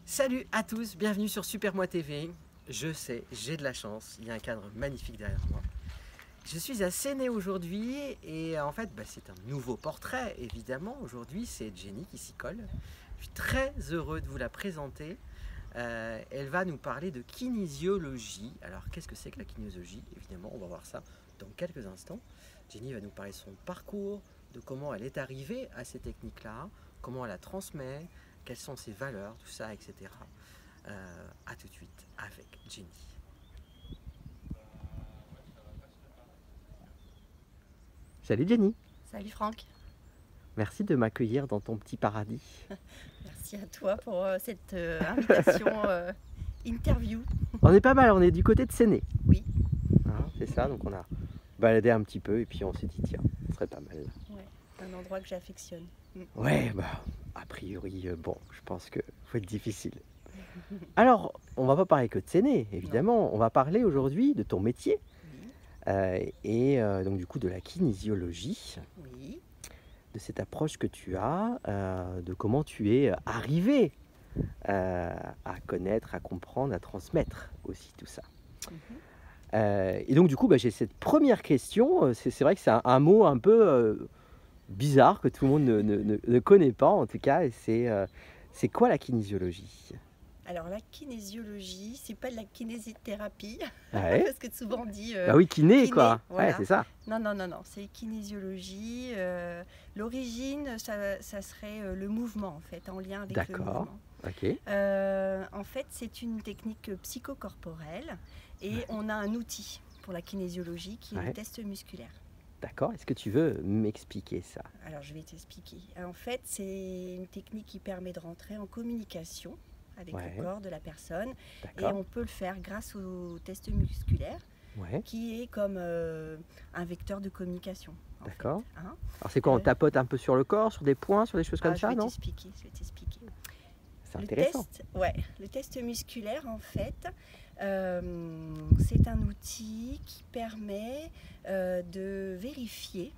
Salut à tous, bienvenue sur Super Moi TV. Je sais, j'ai de la chance, il y a un cadre magnifique derrière moi. Je suis à Séné aujourd'hui et en fait c'est un nouveau portrait évidemment. Aujourd'hui c'est Jenny qui s'y colle. Je suis très heureux de vous la présenter. Elle va nous parler de kinésiologie. Alors qu'est-ce que c'est que la kinésiologie? Évidemment on va voir ça dans quelques instants. Jenny va nous parler de son parcours, de comment elle est arrivée à ces techniques-là, comment elle la transmet, quelles sont ses valeurs, tout ça, etc. A tout de suite avec Jenny. Salut Jenny. Salut Franck, Merci de m'accueillir dans ton petit paradis. merci à toi pour cette invitation interview. On est pas mal, on est du côté de Séné. Oui. Hein, c'est ça, donc on a baladé un petit peu et puis on s'est dit tiens, ce serait pas mal. Ouais, un endroit que j'affectionne. Ouais, a priori, bon, je pense que faut être difficile. Alors, on va pas parler que de Séné, évidemment. On va parler aujourd'hui de ton métier et donc du coup de la kinésiologie, Oui. de cette approche que tu as, de comment tu es arrivé à connaître, à comprendre, à transmettre aussi tout ça. Et donc du coup, j'ai cette première question. C'est vrai que c'est un mot un peu bizarre que tout le monde ne connaît pas en tout cas. Et c'est quoi la kinésiologie? Alors la kinésiologie, c'est pas de la kinésithérapie, Ouais. parce que souvent on dit Bah oui, kiné, quoi. voilà. Ouais, c'est ça. Non, c'est kinésiologie. L'origine, ça serait le mouvement en fait, en lien avec le D'accord. mouvement. Ok. En fait, c'est une technique psychocorporelle et on a un outil pour la kinésiologie qui est le test musculaire. D'accord. Est-ce que tu veux m'expliquer ça? Alors, je vais t'expliquer. En fait, c'est une technique qui permet de rentrer en communication avec le corps de la personne et on peut le faire grâce au test musculaire qui est comme un vecteur de communication. D'accord. Hein. Alors c'est quoi, on tapote un peu sur le corps, sur des points, sur des choses comme ça, non? non? Je vais t'expliquer. C'est intéressant. Le test musculaire, en fait, c'est un outil qui permet de vérifier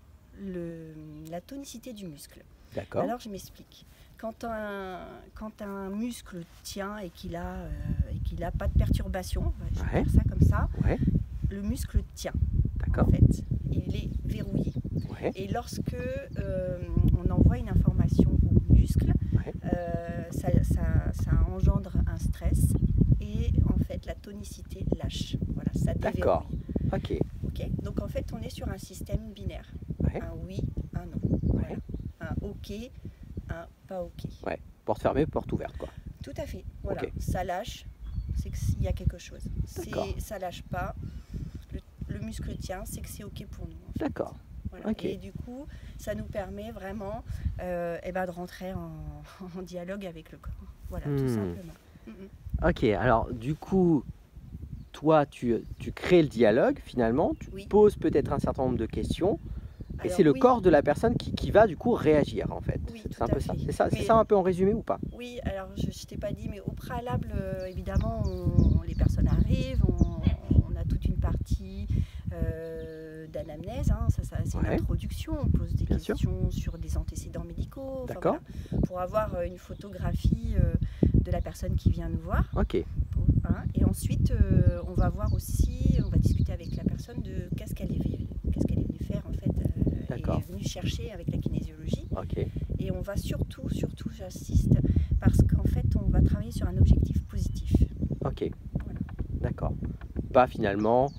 la tonicité du muscle. D'accord. Alors, je m'explique. Quand un muscle tient et qu'il a pas de perturbation, je vais faire ça comme ça, le muscle tient. En fait, il est verrouillé. Et lorsque on envoie une information au muscle, ça engendre un stress et en fait la tonicité lâche. Voilà, ça déverrouille. D'accord. Ok. Donc en fait, on est sur un système binaire. Un oui, un non. Voilà. Un ok, un pas ok. Porte fermée, porte ouverte, quoi. Tout à fait. Voilà. Ça lâche, c'est qu'il y a quelque chose. Ça lâche pas, le muscle tient, c'est que c'est ok pour nous. En fait. D'accord. Voilà. Et du coup, ça nous permet vraiment de rentrer en dialogue avec le corps. Voilà, tout simplement. Ok, alors du coup, toi, tu crées le dialogue finalement, tu poses peut-être un certain nombre de questions, et c'est le corps de la personne qui va du coup réagir en fait. C'est un peu ça. C'est ça un peu en résumé ou pas? Oui, alors je ne t'ai pas dit, mais au préalable, évidemment, les personnes arrivent, on a toute une partie d'anamnèse, c'est une introduction, on pose des questions sur des antécédents médicaux, pour avoir une photographie de la personne qui vient nous voir. Et ensuite, on va voir aussi, on va discuter avec la personne de qu'est-ce qu'elle est venue faire en fait, elle est venue chercher avec la kinésiologie. Et on va surtout, j'insiste, parce qu'en fait, on va travailler sur un objectif positif. Voilà. D'accord. Pas finalement,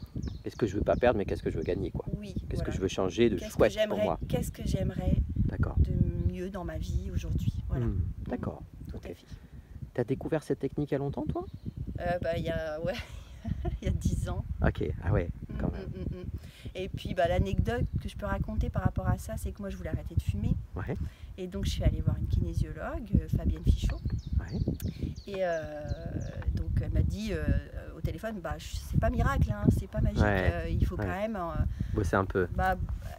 qu'est-ce que je veux pas perdre, mais qu'est-ce que je veux gagner, quoi. Qu'est-ce que je veux changer de chouette pour moi. Qu'est-ce que j'aimerais de mieux dans ma vie aujourd'hui. Voilà. D'accord. Tout à fait. Tu as découvert cette technique il y a longtemps, toi? Il y a 10 ans. Ok, ah ouais, quand même. Et puis l'anecdote que je peux raconter par rapport à ça, c'est que moi je voulais arrêter de fumer. Et donc je suis allée voir une kinésiologue, Fabienne Fichot. Et donc elle m'a dit au téléphone, c'est pas miracle, c'est pas magique, il faut quand même bosser un peu.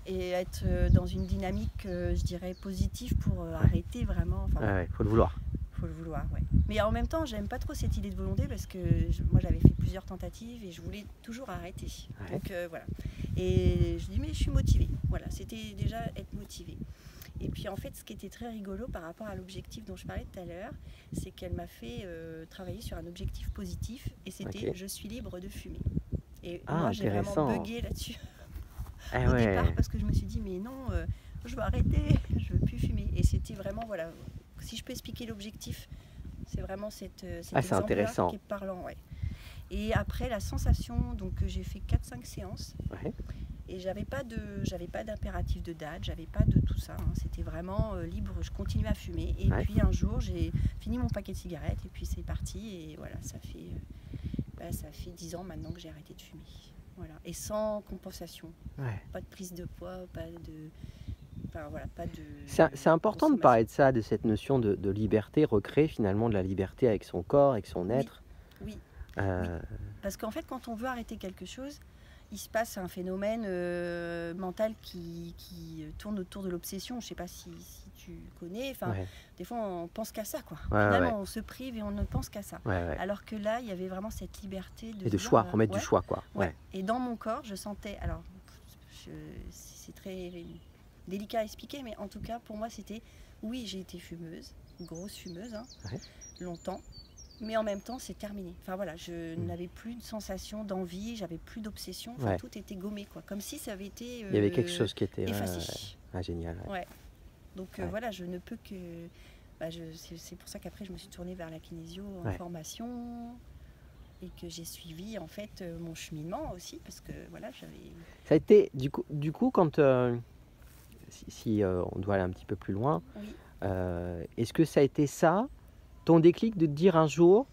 Et être dans une dynamique, je dirais, positive pour arrêter vraiment. Faut le vouloir. Faut le vouloir, Mais en même temps, j'aime pas trop cette idée de volonté parce que moi j'avais fait plusieurs tentatives et je voulais toujours arrêter. Donc voilà. Et je dis mais je suis motivée. Voilà, c'était déjà être motivée. Et puis en fait, ce qui était très rigolo par rapport à l'objectif dont je parlais tout à l'heure, c'est qu'elle m'a fait travailler sur un objectif positif, et c'était je suis libre de fumer. Et moi, j'ai vraiment bugué là-dessus au départ, parce que je me suis dit, mais non, je veux arrêter, je veux plus fumer. Et c'était vraiment, voilà, si je peux expliquer l'objectif, c'est vraiment cet exemple-là qui est parlant. Ouais. Et après, la sensation, donc j'ai fait 4-5 séances. Ouais. Et j'avais pas d'impératif de date, j'avais pas de tout ça. Hein. C'était vraiment libre, je continuais à fumer. Et puis un jour, j'ai fini mon paquet de cigarettes et puis c'est parti. Et voilà, ça fait 10 ans maintenant que j'ai arrêté de fumer. Voilà. Et sans compensation. Ouais. Pas de prise de poids, pas de... Enfin, voilà, pas de... C'est important de parler de ça, de cette notion de liberté, recréer finalement de la liberté avec son corps, avec son être. Oui. Oui. Parce qu'en fait, quand on veut arrêter quelque chose, il se passe un phénomène mental qui tourne autour de l'obsession. Je ne sais pas si tu connais. Enfin, des fois, on pense qu'à ça, quoi. Finalement, on se prive et on ne pense qu'à ça. Alors que là, il y avait vraiment cette liberté de choix, remettre du choix, quoi. Et dans mon corps, je sentais... Alors, c'est très délicat à expliquer, mais en tout cas, pour moi, c'était... Oui, j'ai été fumeuse, grosse fumeuse, hein, longtemps. Mais en même temps, c'est terminé. Enfin voilà, je n'avais plus de sensation d'envie, j'avais plus d'obsession. Enfin, tout était gommé, quoi. Comme si ça avait été il y avait quelque chose qui était effacé. Génial. Ouais. Donc voilà, je ne peux que... c'est pour ça qu'après, je me suis tournée vers la kinésio en formation et que j'ai suivi en fait mon cheminement aussi, parce que voilà, j'avais... Ça a été, du coup quand... si on doit aller un petit peu plus loin, est-ce que ça a été ça ton déclic de te dire un jour,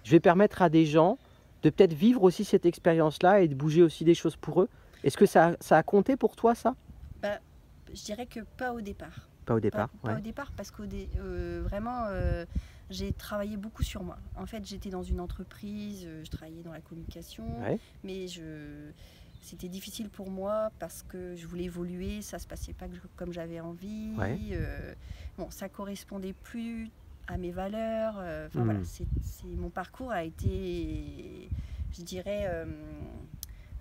je vais permettre à des gens de peut-être vivre aussi cette expérience-là et de bouger aussi des choses pour eux? Est-ce que ça a compté pour toi, ça? Je dirais que pas au départ. Pas au départ, pas au départ, parce que vraiment, j'ai travaillé beaucoup sur moi. En fait, j'étais dans une entreprise, je travaillais dans la communication, mais c'était difficile pour moi parce que je voulais évoluer, ça se passait pas comme j'avais envie. Bon, ça correspondait plus à mes valeurs. Voilà, mon parcours a été, je dirais,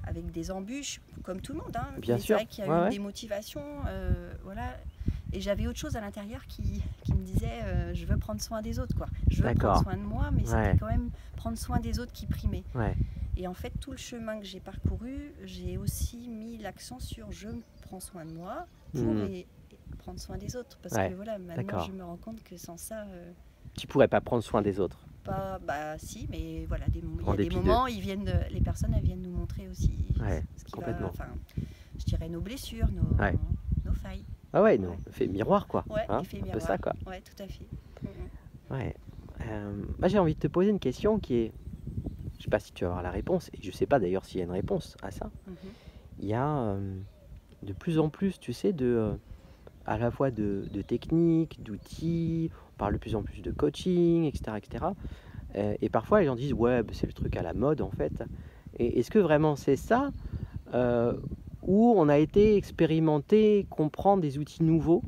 avec des embûches, comme tout le monde. Hein. Bien sûr. C'est vrai qu'il y a eu des motivations, voilà. Et j'avais autre chose à l'intérieur qui me disait, je veux prendre soin des autres, quoi. Je veux prendre soin de moi, mais c'était quand même prendre soin des autres qui primait. Et en fait, tout le chemin que j'ai parcouru, j'ai aussi mis l'accent sur je prends soin de moi pour prendre soin des autres. Parce que voilà, maintenant je me rends compte que sans ça... Tu pourrais pas prendre soin des autres? Si, mais voilà, il y a des moments, les personnes elles viennent nous montrer aussi ce qui va, je dirais nos blessures, nos failles. Ah ouais, fait miroir, quoi. Effet miroir. Un peu ça, quoi. Ouais, tout à fait. Moi, j'ai envie de te poser une question qui est... Je sais pas si tu vas avoir la réponse, et je sais pas d'ailleurs s'il y a une réponse à ça. Il y a de plus en plus, tu sais, à la fois de techniques, d'outils, on parle de plus en plus de coaching, etc. etc. Et parfois, les gens disent, ouais, c'est le truc à la mode, en fait. Et est-ce que vraiment c'est ça où on a été expérimenter, comprendre des outils nouveaux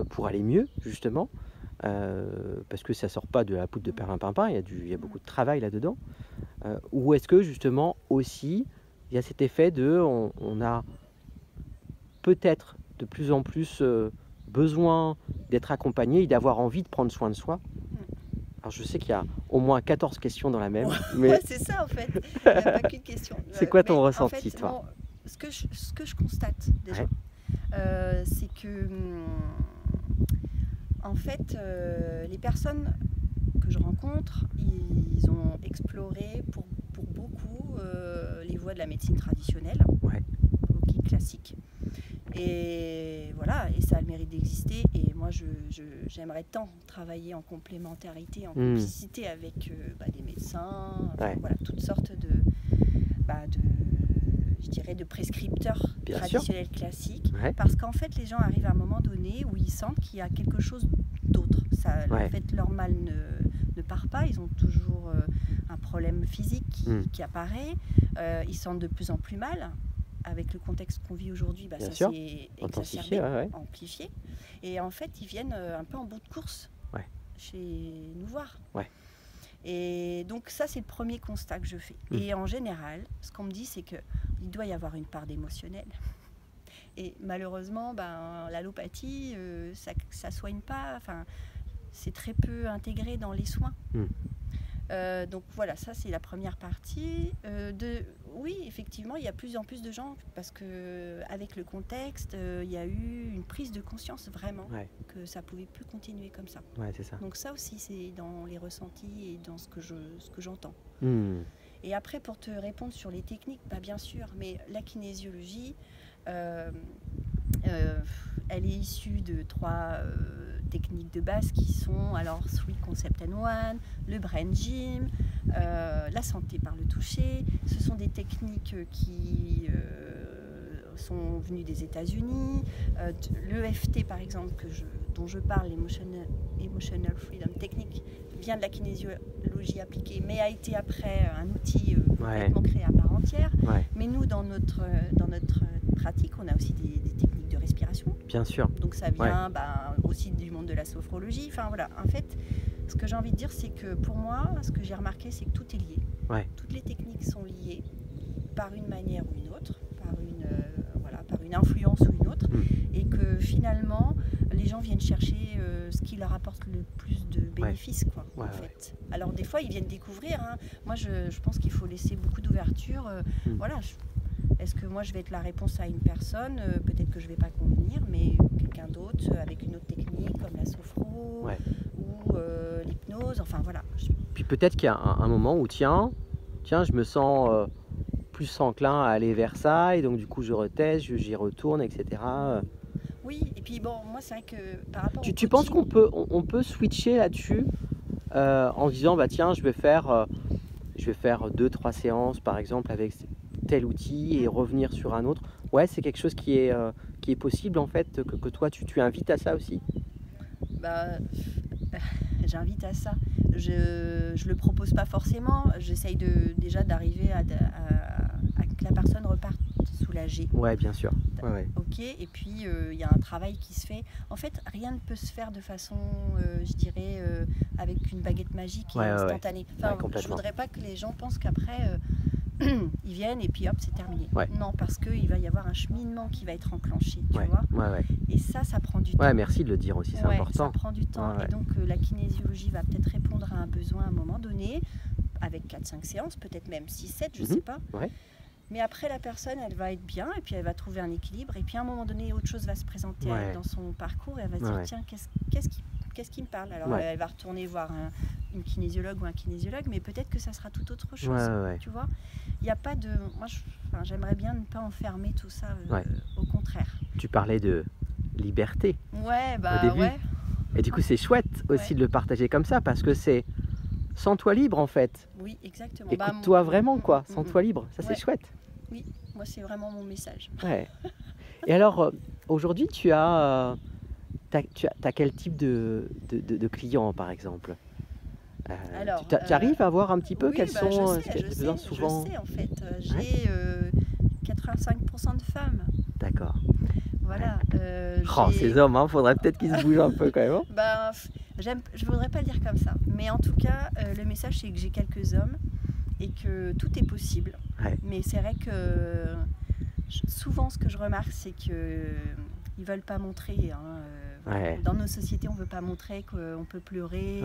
pour aller mieux, justement, parce que ça sort pas de la poudre de perlimpinpin, il y a beaucoup de travail là-dedans. Ou est-ce que, justement, aussi, il y a cet effet on a peut-être de plus en plus besoin d'être accompagné et d'avoir envie de prendre soin de soi. Alors je sais qu'il y a au moins 14 questions dans la même. Mais... c'est ça en fait, il n'y a pas qu'une question. C'est quoi ton ressenti, toi? Ce que je constate déjà, c'est que en fait, les personnes que je rencontre, ils ont exploré pour beaucoup les voies de la médecine traditionnelle, classique. Et voilà, et ça a le mérite d'exister. Et moi, j'aimerais tant travailler en complémentarité, en complicité avec des médecins, voilà, toutes sortes je dirais, de prescripteurs traditionnels classiques. Parce qu'en fait, les gens arrivent à un moment donné où ils sentent qu'il y a quelque chose d'autre. En fait, leur mal ne part pas. Ils ont toujours un problème physique qui apparaît. Ils sentent de plus en plus mal. Avec le contexte qu'on vit aujourd'hui, ça s'est exacerbé, amplifié. Et en fait, ils viennent un peu en bout de course chez nous voir. Et donc ça, c'est le premier constat que je fais. Et en général, ce qu'on me dit, c'est qu'il doit y avoir une part d'émotionnel. Et malheureusement, l'allopathie, ça soigne pas. Enfin, c'est très peu intégré dans les soins. Donc voilà, ça c'est la première partie. Oui, effectivement, il y a plus en plus de gens parce que avec le contexte, il y a eu une prise de conscience vraiment que ça pouvait plus continuer comme ça. C'est ça. Donc ça aussi, c'est dans les ressentis et dans ce que j'entends. Et après, pour te répondre sur les techniques, bien sûr, mais la kinésiologie, elle est issue de 3 techniques de base qui sont alors Three Concept and One, le Brain Gym, la santé par le toucher. Ce sont des techniques qui sont venues des États-Unis. L'EFT par exemple dont je parle, l'Emotional Freedom Technique, vient de la kinésiologie appliquée, mais a été après un outil complètement créé à part entière. Mais nous, dans notre pratique, on a aussi des techniques de respiration. Bien sûr. Donc ça vient aussi du monde de la sophrologie. Enfin voilà, en fait, ce que j'ai envie de dire, c'est que pour moi, ce que j'ai remarqué, c'est que tout est lié. Toutes les techniques sont liées par une manière ou une autre, par une influence ou une autre, et que finalement, les gens viennent chercher ce qui leur apporte le plus de bénéfices, en fait. Alors des fois, ils viennent découvrir. Moi, je pense qu'il faut laisser beaucoup d'ouverture. Voilà. Est-ce que moi je vais être la réponse à une personne, peut-être que je ne vais pas convenir, mais quelqu'un d'autre avec une autre technique comme la sophro ou l'hypnose, enfin voilà. Puis peut-être qu'il y a un moment où tiens, je me sens plus enclin à aller vers ça et donc du coup je reteste, j'y retourne, etc. Oui, et puis bon, moi c'est vrai que par rapport tu penses qu'on peut switcher là-dessus en disant tiens, je vais faire 2-3 séances par exemple avec tel outil et revenir sur un autre. C'est quelque chose qui est possible en fait, que toi tu invites à ça aussi. J'invite à ça. Je le propose pas forcément. J'essaye déjà d'arriver à que la personne reparte soulagée. Bien sûr. Ok. Et puis il y a un travail qui se fait. En fait, rien ne peut se faire de façon, je dirais, avec une baguette magique et instantanée. Enfin, je voudrais pas que les gens pensent qu'après ils viennent et puis hop, c'est terminé. Non, parce qu'il va y avoir un cheminement qui va être enclenché, tu vois. Et ça prend du temps. Merci de le dire aussi, c'est important. Ça prend du temps. Et donc la kinésiologie va peut-être répondre à un besoin à un moment donné, avec 4-5 séances, peut-être même 6-7, je sais pas. Mais après, la personne, elle va être bien et puis elle va trouver un équilibre. Et puis à un moment donné, autre chose va se présenter dans son parcours et elle va se dire, tiens, qu'est-ce qui me parle? Alors elle va retourner voir une kinésiologue ou un kinésiologue, mais peut-être que ça sera tout autre chose. Tu vois, il n'y a pas de... Moi, j'aimerais bien ne pas enfermer tout ça, au contraire. Tu parlais de liberté au début. Et du coup, c'est chouette aussi de le partager comme ça, parce que c'est sens-toi libre en fait. Oui, exactement. Écoute-toi vraiment, sens-toi libre. Ça, c'est chouette. Oui, moi, c'est vraiment mon message. Et alors, aujourd'hui, tu as quel type de clients, par exemple? Tu arrives à voir un petit peu quels sont les besoins souvent? Je sais, en fait. J'ai 85% de femmes. D'accord. Voilà. Ces hommes, faudrait peut-être qu'ils se bougent un peu quand même. Je voudrais pas le dire comme ça. Mais en tout cas, le message, c'est que j'ai quelques hommes et que tout est possible. Mais c'est vrai que souvent, ce que je remarque, c'est qu'ils ne veulent pas montrer. Dans nos sociétés, on ne veut pas montrer qu'on peut pleurer,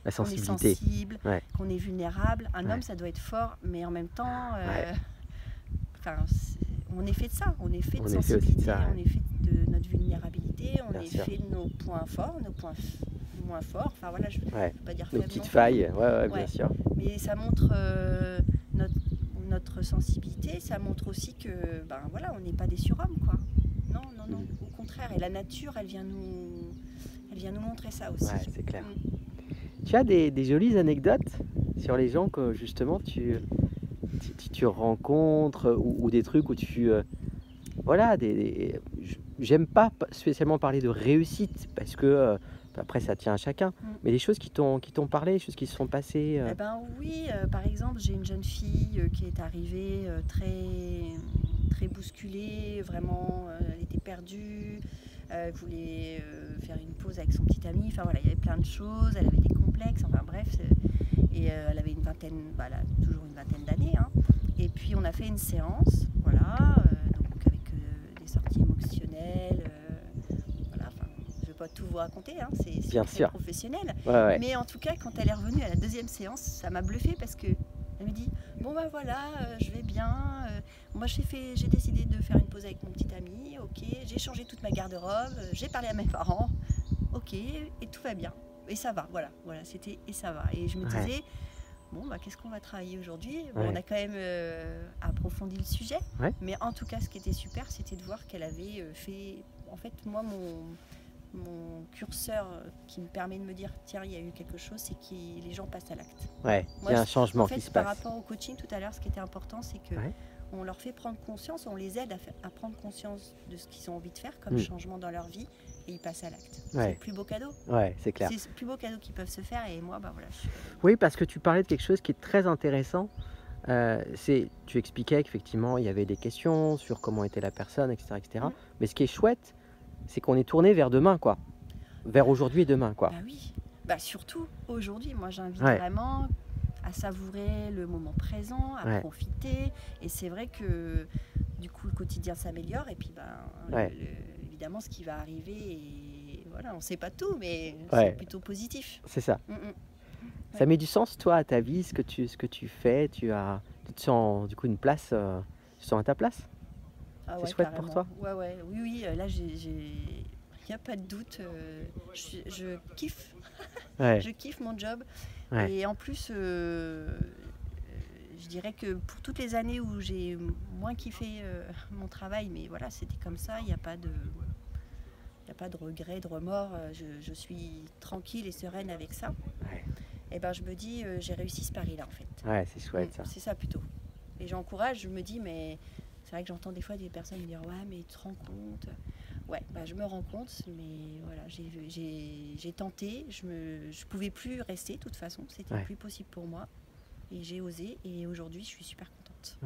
la qu'on est sensible, qu'on est vulnérable. Un homme, ça doit être fort, mais en même temps, on est fait de ça. On est fait de sensibilité, on est fait de notre vulnérabilité, on est fait de nos points forts, nos points moins forts. Enfin voilà, je ne veux pas dire nos petites failles, bien sûr. Mais ça montre notre sensibilité, ça montre aussi que on n'est pas des surhommes, quoi. Non, au contraire. Et la nature, elle vient nous montrer ça aussi. C'est clair. Tu as des jolies anecdotes sur les gens que justement tu rencontres ou des trucs où tu... j'aime pas spécialement parler de réussite parce que après ça tient à chacun, mais des choses qui t'ont parlé, des choses qui se sont passées. Oui, par exemple, j'ai une jeune fille qui est arrivée très bousculée, vraiment, elle était perdue, elle voulait faire une pause avec son petit ami, enfin voilà, il y avait plein de choses, elle avait des complexes, enfin bref, et elle avait toujours une vingtaine d'années, et puis on a fait une séance, donc avec des sortie émotionnelle. Voilà, enfin, je ne vais pas tout vous raconter, hein, c'est Bien très sûr. professionnel. Ouais. Mais en tout cas, quand elle est revenue à la deuxième séance, ça m'a bluffée parce que elle me dit bon bah voilà, je vais bien. Moi j'ai décidé de faire une pause avec mon petit ami. Ok, j'ai changé toute ma garde-robe, j'ai parlé à mes parents. Ok, et tout va bien. Et ça va, voilà, c'était et ça va. Et je me disais bon bah qu'est-ce qu'on va travailler aujourd'hui. Bon, on a quand même approfondi le sujet. Mais en tout cas, ce qui était super, c'était de voir qu'elle avait fait. En fait, moi mon curseur qui me permet de me dire tiens il y a eu quelque chose, c'est que les gens passent à l'acte. Ouais, il y a un changement qui se passe. Par rapport au coaching tout à l'heure, ce qui était important, c'est que on leur fait prendre conscience, on les aide à prendre conscience de ce qu'ils ont envie de faire comme changement dans leur vie et ils passent à l'acte. C'est le plus beau cadeau. Ouais, c'est clair. C'est le plus beau cadeau qu'ils peuvent se faire et moi bah voilà. Oui, parce que tu parlais de quelque chose qui est très intéressant. Tu expliquais qu'effectivement il y avait des questions sur comment était la personne, etc. Mais ce qui est chouette, c'est qu'on est tourné vers demain, quoi. Vers aujourd'hui et demain, quoi. Bah oui, bah surtout aujourd'hui. Moi, j'invite vraiment à savourer le moment présent, à profiter. Et c'est vrai que du coup, le quotidien s'améliore. Et puis, évidemment, ce qui va arriver, et voilà, on ne sait pas tout, mais c'est plutôt positif. C'est ça. Ça met du sens, toi, à ta vie, ce que tu fais. Tu te sens du coup une place. Tu te sens à ta place. C'est chouette carrément. Pour toi. Oui, là, il n'y a pas de doute. Je kiffe. Je kiffe mon job. Et en plus, je dirais que pour toutes les années où j'ai moins kiffé mon travail, mais voilà, c'était comme ça, il n'y a pas de regret, de remords. Je suis tranquille et sereine avec ça. Et ben, je me dis, j'ai réussi ce pari-là, en fait. Ouais, c'est chouette, ça. C'est ça, plutôt. Et j'encourage, je me dis, mais... C'est vrai que j'entends des fois des personnes me dire ouais mais tu te rends compte. Ouais, bah je me rends compte, mais voilà, j'ai tenté, je pouvais plus rester de toute façon, c'était plus possible pour moi. Et j'ai osé et aujourd'hui je suis super contente.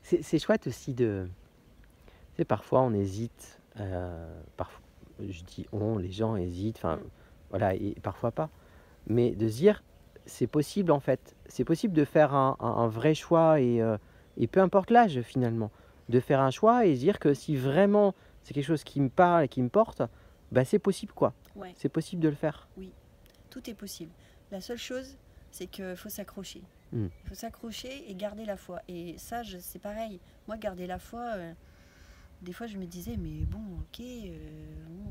C'est chouette aussi de. Tu sais, parfois on hésite, parfois, je dis les gens hésitent, enfin voilà, et parfois pas. Mais de se dire c'est possible en fait, c'est possible de faire un vrai choix et peu importe l'âge finalement, de faire un choix et dire que si vraiment c'est quelque chose qui me parle et qui me porte, bah c'est possible quoi. C'est possible de le faire. Oui, tout est possible. La seule chose, c'est qu'il faut s'accrocher. Il faut s'accrocher et garder la foi. Et ça, c'est pareil. Moi, garder la foi, des fois je me disais, mais bon, ok,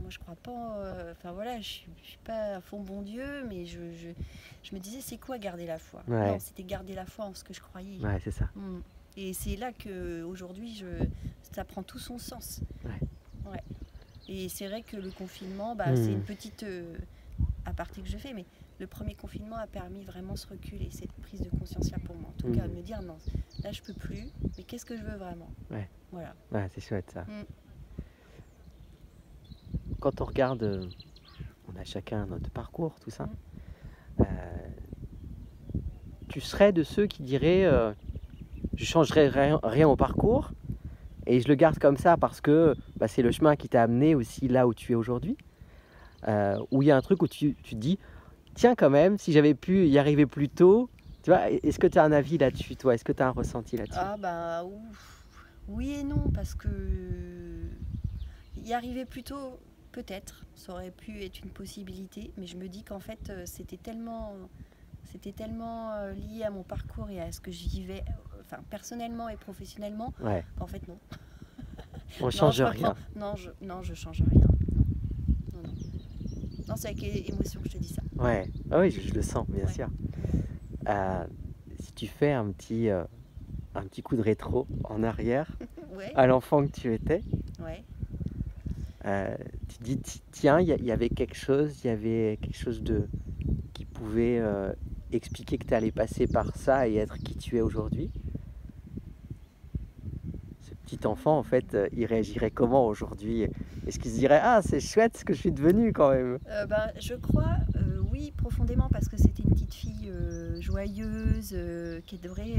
moi je crois pas, enfin voilà, je suis pas à fond bon Dieu, mais je me disais, c'est quoi garder la foi? Non, c'était garder la foi en ce que je croyais. Ouais, c'est ça. Et c'est là qu'aujourd'hui, ça prend tout son sens. Et c'est vrai que le confinement, c'est une petite aparté que je fais, mais le premier confinement a permis vraiment ce recul et cette prise de conscience-là pour moi. En tout cas, de me dire non, là je peux plus, mais qu'est-ce que je veux vraiment? Voilà. C'est chouette ça. Quand on regarde, on a chacun notre parcours, tout ça. Tu serais de ceux qui diraient je changerai rien au parcours et je le garde comme ça parce que c'est le chemin qui t'a amené aussi là où tu es aujourd'hui, où il y a un truc où tu te dis tiens quand même, si j'avais pu y arriver plus tôt, tu vois, est-ce que tu as un avis là-dessus, toi? Est-ce que tu as un ressenti là-dessus? Oui et non, parce que y arriver plus tôt, peut-être, ça aurait pu être une possibilité, mais je me dis qu'en fait c'était tellement lié à mon parcours et à ce que je vivais, enfin personnellement et professionnellement, qu'en fait non. On change rien. Non, je change rien. Non, c'est avec émotion que je te dis ça. Oui, je le sens, bien sûr. Si tu fais un petit coup de rétro en arrière, à l'enfant que tu étais, tu te dis tiens, il y avait quelque chose qui pouvait expliquer que tu allais passer par ça et être qui tu es aujourd'hui. Ce petit enfant, en fait, il réagirait comment aujourd'hui? Est-ce qu'il se dirait ah c'est chouette ce que je suis devenue quand même? Je crois oui profondément, parce que c'était une petite fille joyeuse qui devrait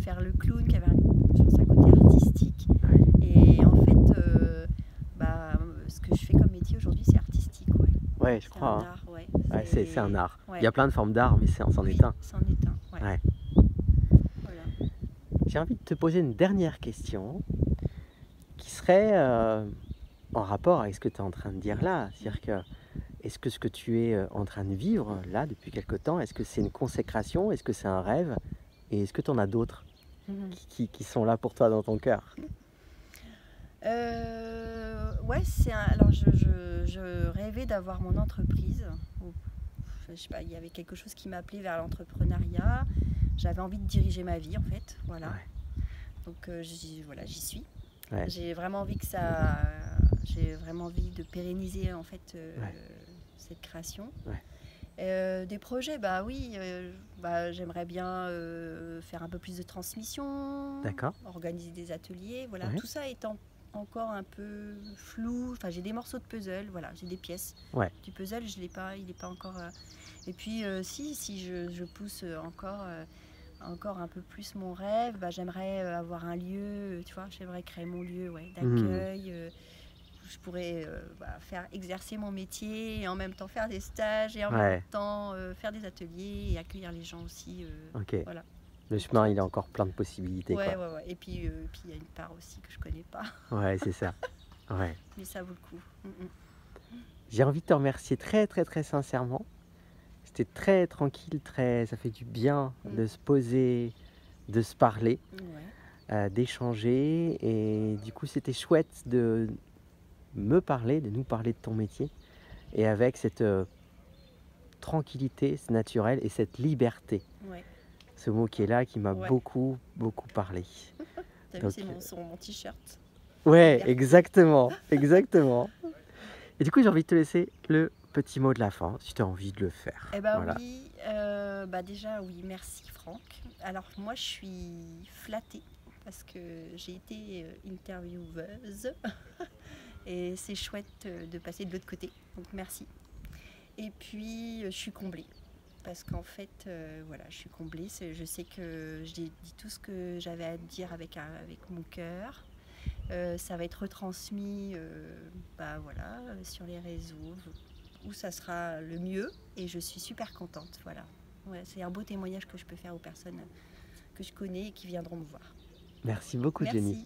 faire le clown, qui avait un côté artistique. Et en fait ce que je fais comme métier aujourd'hui, c'est artistique. Je crois. Un art, c'est un art. Il y a plein de formes d'art, mais c'en est un. C'en est un. Voilà. J'ai envie de te poser une dernière question qui serait en rapport avec ce que tu es en train de dire là. C'est-à-dire que, est-ce que ce que tu es en train de vivre là depuis quelque temps, est-ce que c'est une consécration? Est-ce que c'est un rêve? Et est-ce que tu en as d'autres qui sont là pour toi dans ton cœur? Ouais, alors je rêvais d'avoir mon entreprise. Je sais pas, il y avait quelque chose qui m'appelait vers l'entrepreneuriat. J'avais envie de diriger ma vie en fait, voilà. Ouais. Donc voilà, j'y suis. Ouais. J'ai vraiment envie de pérenniser en fait cette création. Ouais. Des projets, bah oui, j'aimerais bien faire un peu plus de transmission, organiser des ateliers, voilà. Ouais. Tout ça étant encore un peu flou. Enfin, j'ai des morceaux de puzzle, voilà, j'ai des pièces du puzzle, il n'est pas encore. Et puis si je pousse encore un peu plus mon rêve, j'aimerais avoir un lieu, tu vois, j'aimerais créer mon lieu d'accueil. Je pourrais faire exercer mon métier et en même temps faire des stages et en même temps faire des ateliers et accueillir les gens aussi. Voilà. Le chemin, il a encore plein de possibilités. Ouais. Et puis il y a une part aussi que je connais pas. Ouais, c'est ça. Ouais. Mais ça vaut le coup. J'ai envie de te remercier très très très sincèrement. C'était très tranquille, ça fait du bien de se poser, de se parler, d'échanger. Et du coup, c'était chouette de nous parler de ton métier. Et avec cette tranquillité naturelle et cette liberté. Ce mot qui est là, qui m'a beaucoup parlé. T'as vu, c'est mon t-shirt. Ouais, exactement. Et du coup, j'ai envie de te laisser le petit mot de la fin, si tu as envie de le faire. Eh ben oui, déjà oui, merci Franck. Alors moi je suis flattée parce que j'ai été intervieweuse et c'est chouette de passer de l'autre côté, donc merci. Et puis je suis comblée parce qu'en fait je suis comblée, je sais que j'ai dit tout ce que j'avais à dire avec mon cœur. Ça va être retransmis sur les réseaux où ça sera le mieux et je suis super contente. Voilà. C'est un beau témoignage que je peux faire aux personnes que je connais et qui viendront me voir. Merci beaucoup, Jenny.